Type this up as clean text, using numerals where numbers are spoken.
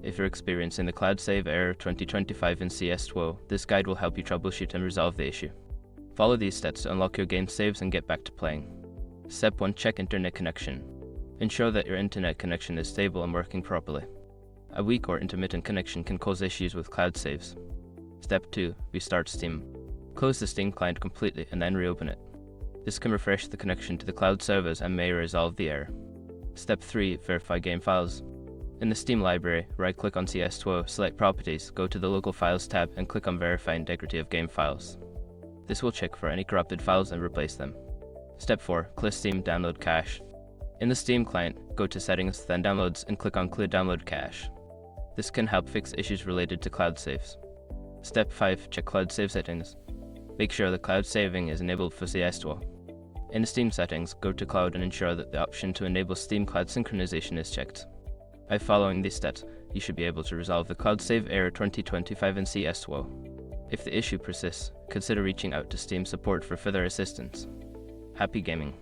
If you're experiencing the cloud save error 2025 in CS2, this guide will help you troubleshoot and resolve the issue. Follow these steps to unlock your game saves and get back to playing. Step 1. Check internet connection. Ensure that your internet connection is stable and working properly. A weak or intermittent connection can cause issues with cloud saves. Step 2. Restart Steam. Close the Steam client completely and then reopen it. This can refresh the connection to the cloud servers and may resolve the error. Step 3. Verify game files. In the Steam library, right-click on CS2, select Properties, go to the Local Files tab and click on Verify Integrity of Game Files. This will check for any corrupted files and replace them. Step 4. Clear Steam Download Cache. In the Steam client, go to Settings, then Downloads, and click on Clear Download Cache. This can help fix issues related to cloud saves. Step 5. Check Cloud Save Settings. Make sure the cloud saving is enabled for CS2. In the Steam settings, go to Cloud and ensure that the option to enable Steam Cloud Synchronization is checked. By following these steps, you should be able to resolve the cloud save error 2025 in CS2. If the issue persists, consider reaching out to Steam support for further assistance. Happy gaming!